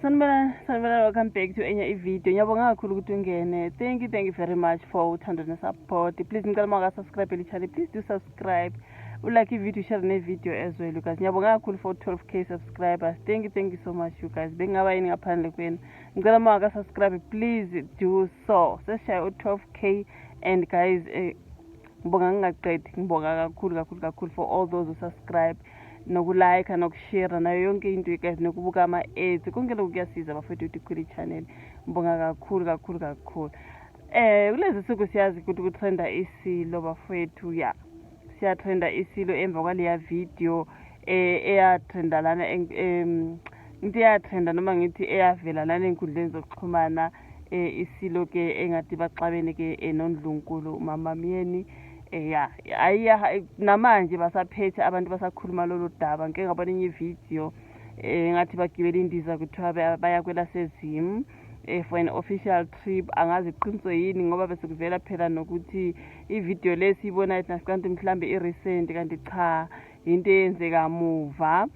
Sanibona, welcome back to enye video. Ngiyabonga kakhulu ukuthi ungene. Thank you very much for uthando ne support. Please ngicela uma subscribe le channel, please do subscribe. Like video, share ne video as well, you guys. Ngiyabonga kakhulu for 12k subscribers. Thank you so much, you guys. Bengaba yini ngaphandle kwenu. Ngicela uma subscribe, please do so. Seshaya 12k and guys, ngibonga ngingaqedi. Ngibonga kakhulu for all those who subscribe. Nokulike nokushare nayo yonke into you guys nokubuka ama-ads konke lokhu kuyasiza bafethu ukuthi kule channel. Ngibonga kakhulu kulezi suku siyazi ukuthi kutrenda isilo bafethu ya siyatrenda isilo emva kwaleya video eyatrenda lana into eyatrenda noma ngithi eyavela lana enkundleni zokuxhumana isilo ke engathi baxabene ke noNdlunkulu mama myeni. Namanje basaphethe abantu basakhuluma lolu daba. Ngeke ngabona enye video ngathi bagibela indiza kuthiwa baya kwelaseZim for an official trip. Angazi iqiniso yini ngoba bese kuvela phela nokuthi ivideo lesiyibona kanti mhlambe irecent kanti cha into eyenzeka muva.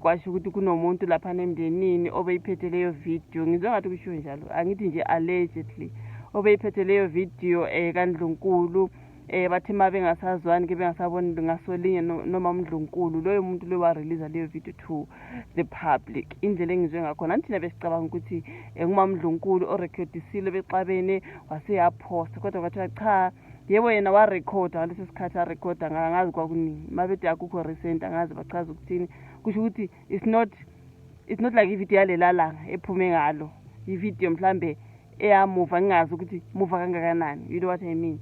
Kwasho ukuthi kunomuntu lapha emndenini obeyiphethe leyo video. Ngizwe ngathi kusho njalo, angithi nje allegedly obeyiphethe leyo video kaNdlunkulu. Bathi ma bengasazwani ke bengasaboni ngasolinye noma uNdlunkulu loyo muntu lo wa release leyo video to the public. Indlela engizwe ngakhona thina besicabanga ukuthi ngumama uNdlunkulu orecordisile bexabene waseyapost kodwa kwathi cha yebo yena wa record ngaleso sikhathi a record angazi kwakuningi mabethi akukho recent angazi bachaza ukuthini kusho ukuthi it's not like ivideo yalelalanga ephume ngalo ivideo mhlambe eyamuva ngingazi ukuthi muva kangakanani. You know what I mean?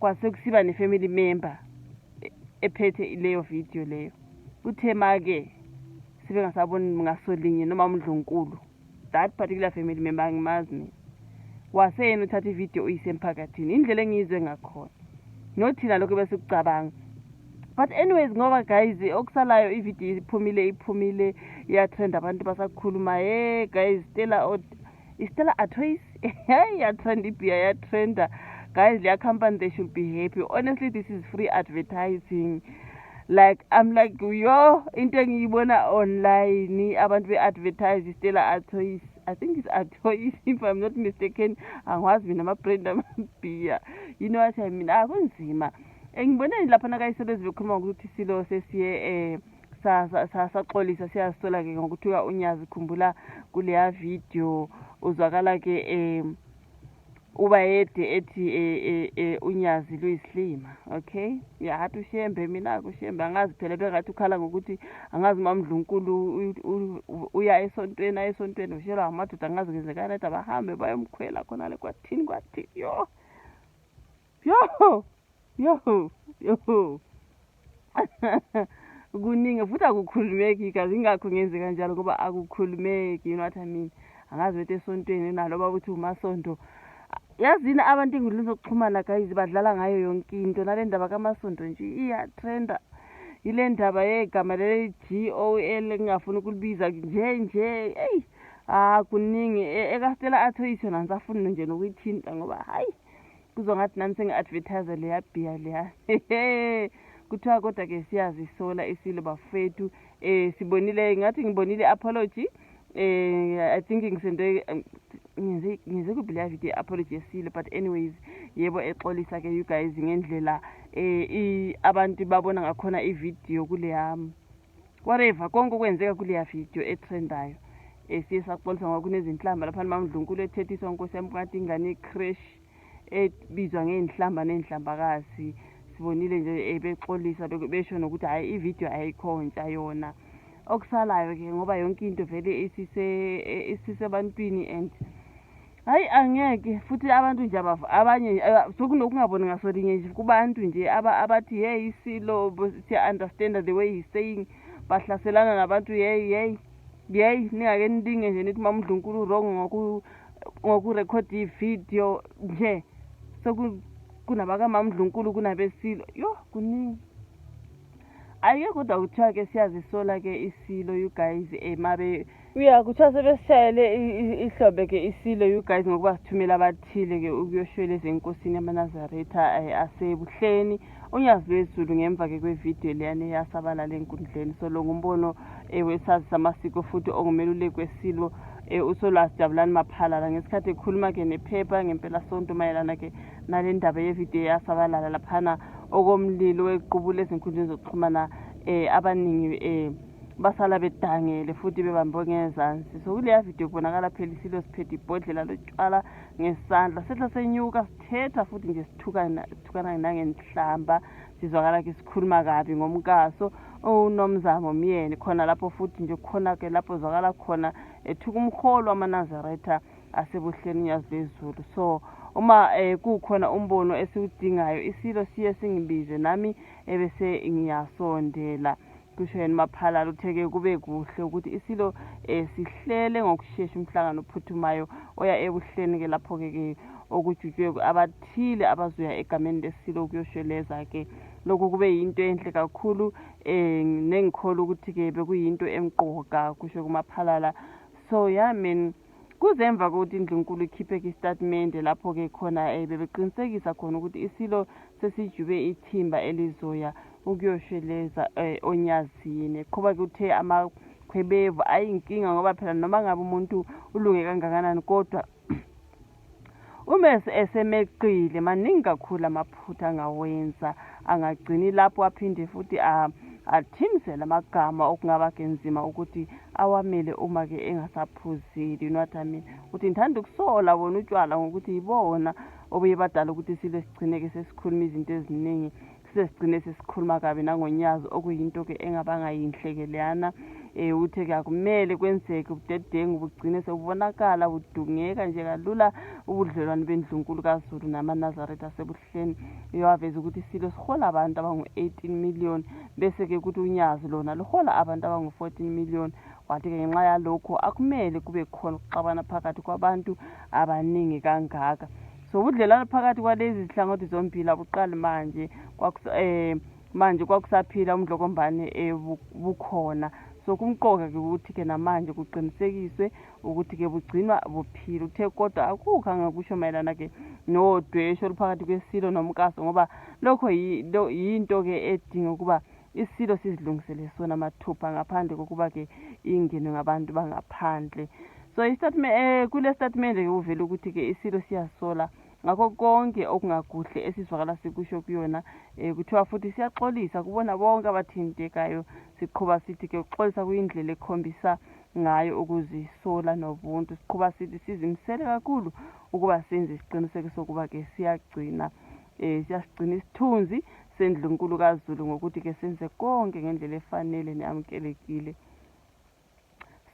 Kwase kusiba ne-family member ephethe leyo video leyo. Uthema ke sibe ngasaboni ngasolinye noma uNdlunkulu. That particular family member angimazi mina. Wase yena uthatha ivideo uyisemphakathini. Indlela engizwe ngakhona. Nothina lokho bese kucabanga. But anyways ngoba guys okusalayo ivideo iphumile ya trend abantu basakhuluma guys Stella Artois ya trend ibia ya trender. Guys, their company, they should be happy. Honestly, this is free advertising. Like, I'm like, yo, into ngiyibona online, abantu be-advertise, Stella Artois. I think it's Artois, if I'm not mistaken. Angwazi mina ama-brand amabhiya. You know what I mean? Kunzima. Ngibona lapha nakayisebenzi bekhuluma ukuthi isilo sesiye saxolisa siyasola ke ngokuthiwa unyazi khumbula kuleya video uzwakala ke uba yede ethi unyazi luyisilima. Okay, yahathi ushembe mina kushembe angazi phela bengathi ukhala ngokuthi angazi mama uNdlunkulu uya esontweni ushela amadoda angazi kwenzekana ethi abahambe bayomkhwela khona le kwathini yo kuningi futhi akukhulumeki kazi ingakho ngenze kanjalo ngoba akukhulumeki. You know what I mean? Angazi bethe esontweni naloba ukuthi umasonto. Yazini abantu engudlini zokuxhumana guys badlala ngayo yonke into nale ndaba kamasonto nje iyatrenda. Ile ndaba yegama le GOL ngingafuni ukulibiza nje kuningi ekastela Artois yona ngisafuna nje nokuyithinta ngoba hayi kuzongathi nami sengi-advertise leya bhiya leya kuthiwa kodwa ke siyazisola isilo bafethu. Sibonile ngathi ngibonile apology I think ngize kubila video apology esile but anyways yebo exolisa ke you guys ngendlela abantu babona ngakhona ivideo kuleya whatever konke kwenzeka kuleya video etrendayo. Siye saxolisa ngoba kunezinhlamba lapha mama uNdlunkulu ethethiswa inkosi yami ngathi ingane icrash ebizwa ngenhlamba nenhlambakazi. Sibonile nje bexolisa besho nokuthi hayi ivideo ayikho ntsha yona. Okusalayo ke ngoba yonke into vele isisebantwini and hayi angeke futhi abantu nje abanye sokunokungaboni ngasolinye nje kubantu nje abathi hey isilo siya understand the way he's saying bahlaselana nabantu hey ningake nidinge nje nithi mama uNdlunkulu wrong ngokurecord ivideo nje kunabaka mama uNdlunkulu kunabesilo yo kuningi. Ayike kodwa kuthiwa ke siyazisola ke isilo you guys mabe kuthiwa sebesishayele ihlobe ke isilo you guys ngokuba sithumela abathile ke ukuyoshwela ezenkosini yamaNazaretha asebuhleni unyazi lwezulu ngemva ke kwevideo leyane yasabalala enkundleni. So lo ngumbono wesazi samasiko futhi ongumeluleki kwesilo uSolwazi Jabulani Maphalala ngesikhathi ekhuluma-ke nephepha ngempelasonto mayelana-ke nale ndaba yevidiyo yasabalala laphana okomlilo wequbulo ezinkundleni zokuxhumana abaningi basala bedangele futhi bebambe ngezansi. So kuleya video kubonakala phela iSilo siphethe ibhodlela lotshwala ngesandla sehla senyuka sithetha futhi nje sithukana nangenhlamba sizwakala-ke sikhuluma kabi ngomkaso uNomzamo Myeni khona lapho futhi nje khona-ke lapho zwakala khona ethuka umholo wamaNazaretha asebuhleni unyazi lwezulu. So uma kukhona umbono esiwudingayo iSilo siye singibize nami ebese ngiyasondela. Kusho yena Maphalala utheke kube kuhle ukuthi iSilo sihlele ngokushesha umhlangano ophuthumayo oya ebuhleni-ke lapho-ke okujutshwe abathile abazoya egameni leSilo ukuyoshweleza-ke. Lokhu kube yinto enhle kakhulu nengikholwa ukuthi-ke bekuyinto emqoka kusho kuMaphalala. So kuzemva kokuthi indlunkulu ikhiphe-ke istatimende lapho-ke khona bebeqinisekisa khona ukuthi iSilo sesijube ithimba elizoya ukuyoshweleza onyazini. Kuba kuthe amakhwebevu ayinkinga ngoba phela noma ngabe umuntu ulunge kangakanani kodwa uma esemeqile maningi kakhulu amaphutha angawenza angagcini lapho aphinde futhi athimisele amagama okungaba kenzima ukuthi awamele uma-ke engasaphuzile. You know what I mean? Ukuthi ngithanda ukusola bona utshwala ngokuthi yibona obuye badala ukuthi iSilo sigcine-ke sesikhuluma izinto eziningi sesigcine sesikhuluma kabi nangonyazi okuyinto-ke engabanga yinhleke leyana. Uthe-ke akumele kwenzeke ubudedengu bugcine sebubonakala budungeka nje kalula ubudlelwane bendlunkulu kaZulu namaNazaretha asebuhleni. Waveza ukuthi iSilo sihola abantu abangu-18 million bese-ke ukuthi unyazi lona luhola abantu abangu-14 million. Wathi-ke ngenxa yalokho akumele kube khona ukuxabana phakathi kwabantu abaningi kangaka. So ubudlelwane phakathi kwalezi zihlangothi zombili abuqali manje kwakusaphila umdlokombane bukhona. So kumqoka-ke ukuthi-ke namanje kuqinisekiswe ukuthi-ke bugcinwa buphila. Uthe kodwa akukho angakusho mayelana-ke nodwesho oluphakathi kweSilo nomkaso ngoba lokho yinto-ke edinga ukuba iSilo sizilungisele sona mathupha ngaphandle kokuba-ke ingenwe ngabantu bangaphandle. So kule statement-ke uvele ukuthi-ke iSilo siyasola ngakho konke okungakuhle esizwakala sikusho kuyona. Kuthiwa futhi siyaxolisa kubona bonke abathintekayo siqhuba sithi-ke ukuxolisa kuyindlela ekhombisa ngayo ukuzisola nobuntu. Siqhuba sithi sizimisele kakhulu ukuba senze isiqiniseko sokuba-ke siyasigcina isithunzi sendlunkulu kaZulu ngokuthi-ke senze konke ngendlela efanele neyamukelekile.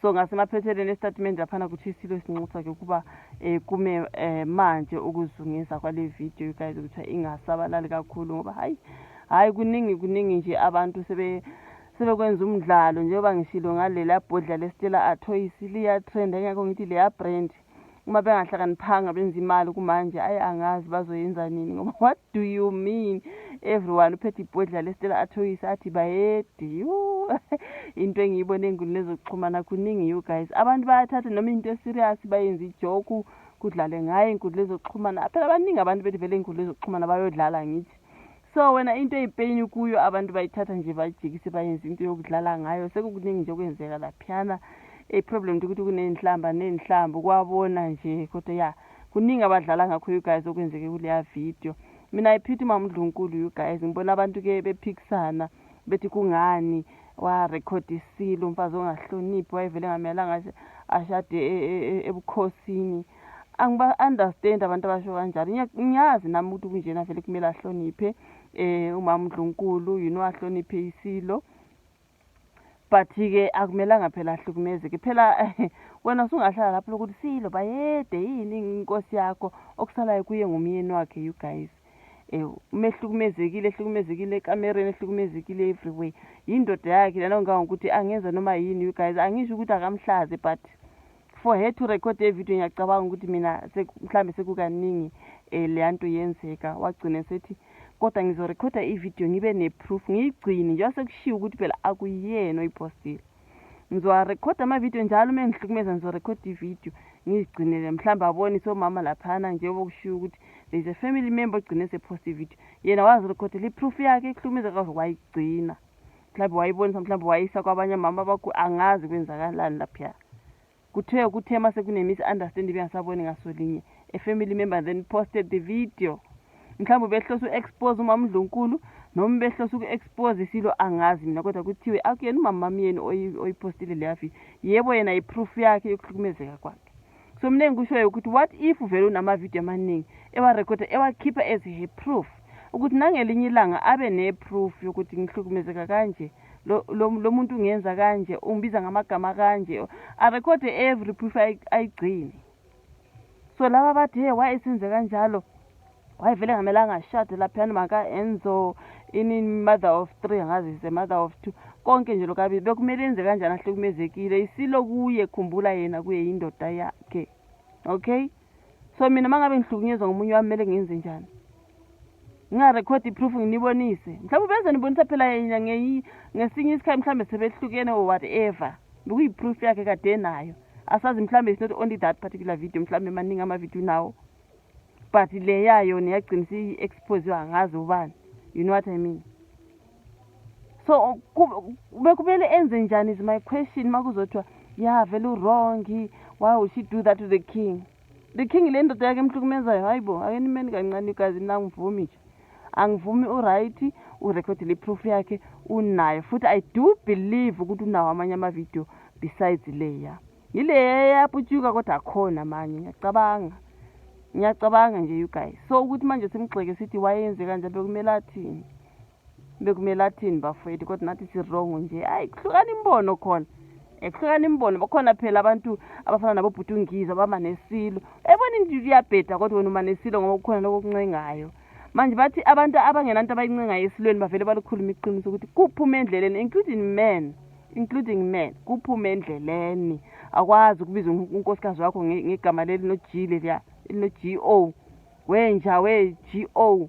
So ngasemaphethelweni estatement laphana kuthi iSilo sinxusa-ke ukuba kume manje ukuzungeza kwale video guys ukuthi ingasabalali kakhulu ngoba hayi kuningi nje abantu sebekwenza umdlalo njengoba ngishilo ngalela bhodla leStella Artois liya trend engakho ngithi leya brand uma bengahlakaniphanga benza imali kumanje angazi bazoyenza nini ngoba what do you mean everyone uphethe ibhodla leStella Artois athi bayedi into engiyibona engulule zokuxhumana kuningi you guys abantu bayathatha noma into serious bayenza ijoke kudlale ngaye inkundla zokuxhumana phela abaningi abantu bethi vele inkundla zokuxhumana bayodlala ngithi. So wena into eyipain kuyo abantu bayithatha nje bayijikise bayenza into yokudlala ngayo sekukuningi nje okwenzeka laphiyana. Problem ukuthi nenhlambu kwabona nje kodwa kuningi abadlala ngakho you guys okwenzeke kuleya video. Mina iphithi uMamdlunkulu you guys ngibona abantu-ke bephikisana bethi kungani warecord iSilo umfazi ongahloniphi wayevele ngamelanga ashade ebukhosini. Angiba-understand abantu abasho kanjalo ngiyazi nami ukuthi kunjena vele kumele ahloniphe uMamdlunkulu ahloniphe iSilo. But-ke akumelanga phela ahlukumezeke phela wena usungahlala lapho lokuthi Silo bayede yini inkosi yakho okusalayo kuye ngumyeni wakhe you guys. Ehlukumezekile ekamereni ehlukumezekile everywhere yindoda yakhe lana ngokuthi angenza noma yini you guys. Angisho ukuthi akamhlaze but for her to record a video ngiyacabanga ukuthi mina mhlambe sekukaningi le nto yenzeka wagcina sethi kodwa ngizorekhoda ivideo ngibe neproof ngiyigcine nje sekushiya ukuthi phela akuyena oyipostile. Ngizorekhoda amavideo njalo uma ngihlukumeza ngizorekhoda ivideo ngizigcinele mhlawumbe abone somama laphana nje okushiya ukuthi there is a family member ogcine sepost ivideo yena wazirekhodela iproof yakhe ihlukumeza kahle wayigcina mhlawumbe wayibonisa mhlawumbe wayisa kwabanye mama bakho angazi kwenzakalani lapha. kuthiwe kuthe mase kune-misunderstanding bengasaboni ngasolinye a family member then posted the video mhlawumbe behlose u-expose umama uNdlunkulu noma behlose uku-expose isilo angazi mina kodwa kuthiwe akuyena umama yeni oyipostile leya video yebo yena iproof yakhe yokuhlukumezeka kwakhe so mina ngikushoyo ukuthi what if vele unamavidiyo amaningi ewarekhoda ewakhipha as her proof ukuthi nangelinye ilanga abe ne-proof yokuthi ngihlukumezeka kanje lo muntu ungenza kanje ungibiza ngamagama kanje arekhode every proof ayigcine so laba bathi hey why isenze kanjalo wayevele ngamelanga ashade laphana maka Enzo ini mother of 3 angazi ise mother of 2 konke nje lokabili bekumele enze kanjani ahlukumezekile isilo kuye khumbula yena kuye indoda yakhe okay so mina mangabe ngihlukunyezwa ngomunye wami mele ngenze njani ngarekhodi iproof nginibonise mhlawumbe benze nibonisa phela yena ngesinye isikhathi mhlawumbe sebehlukene or whatever bekuyiproof yakhe kade nayo asazi mhlawumbe it's not only that particular video mhlawumbe maningi ama-video nawo but le yayo niyagcinisa i-expose angazi ubani you know what I mean so bekumele enze njani is my question makuzothiwa yeah vele wrong why would she do that to the king le ndoda yakhe emhlukumezayo hayibo akenimeni kancane kazi mina angivumi nje angivumi uright urekhodi le proof yakhe unayo futhi I do believe ukuthi unawo amanye ama-video besides leya yileya yaputyuka kodwa akhona manje ngiyacabanga nje you guys so ukuthi manje simgxeke sithi wayenze kanje bekumele athini bafowethu kodwa nathi si-wrong nje hayi kuhlukana imbono khona kuhlukana imbono bakhona phela abantu abafana nabobhutungiza bama nesilo ebona into iyabheda kodwa wena uma nesilo ngoba kukhona lokho kuncengayo manje bathi abantu abangenanto abayincengayo esilweni bavele balukhuluma iqiniso ukuthi kuphume endleleni including men kuphume endleleni akwazi ukubiza unkosikazi wakho ngegama leli no-G leliya no-G-O wenja we-G-O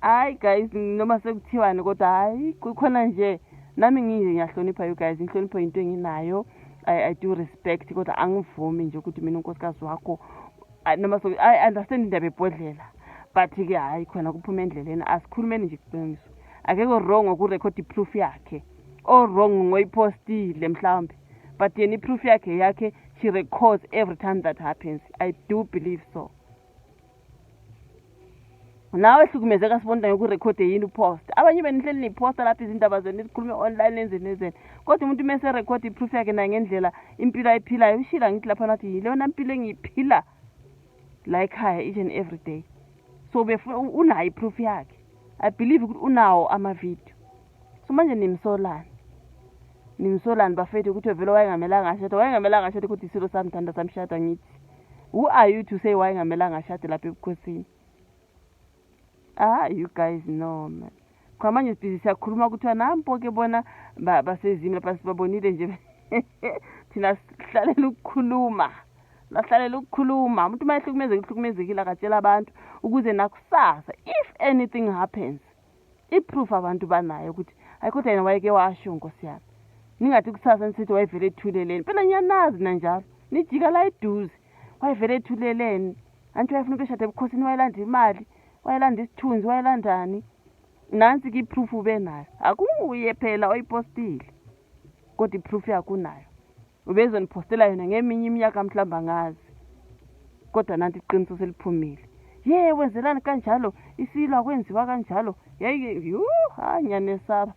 hayi guys noma sekuthiwani kodwa hayi kukhona nje nami ngiyahlonipha you guys ngihlonipha into enginayo I do respect kodwa angivumi nje ukuthi mina unkosikazi wakho noma so I understand indaba ebhodlela but-ke hayi khona kuphuma endleleni asikhulumeni nje iqiniso akekho wrong ngokurekhodi iproof yakhe or wrong ngoyipostile mhlawumbe but yena iproof yakhe she records every time that happens I do believe so nawe hlukumezeka sibonda ngokurekhode yini upost abanye benihleli niposta lapha izindaba zenu nizikhulume online nenzeni kodwa umuntu mase record iproof yakhe na ngendlela impilo ayiphilayo ushila ngithi lapha nathi yile yona impilo engiyiphila la ekhaya each and every day so unayo iproof yakhe I believe ukuthi unawo ama-video so manje nimsolani bafethu ukuthi vele wayengamelanga ashade ukuthi isilo sami thanda samshada ngithi who are you to say wayengamelanga ashade lapha ebukhosini you guys know man kwa manje sibhizi siyakhuluma ukuthi nampo-ke bona basezimi lapha sibabonile nje thina sihlalela ukukhuluma umuntu uma ehlukumezekile akatshela abantu ukuze nakusasa if anything happens iproof abantu banayo ukuthi ayikodwa yena wayeke washo nkosi yami ningathi kusasa nisithi wayevele ethuleleni phela nyanazi nanjalo nijika la eduze wayevele ethuleleni anti wayefuna ukeshade ebukhosini wayelanda imali wayelanda isithunzi wayelandani nansi-ke iproof ube nayo akunguye phela oyipostile kodwa iproof yakho unayo ubezonipostela yona ngeminye iminyaka mhlawumbe angazi kodwa nanti iqiniso seliphumile wenzelani kanjalo isilo akwenziwa kanjalo nyane saba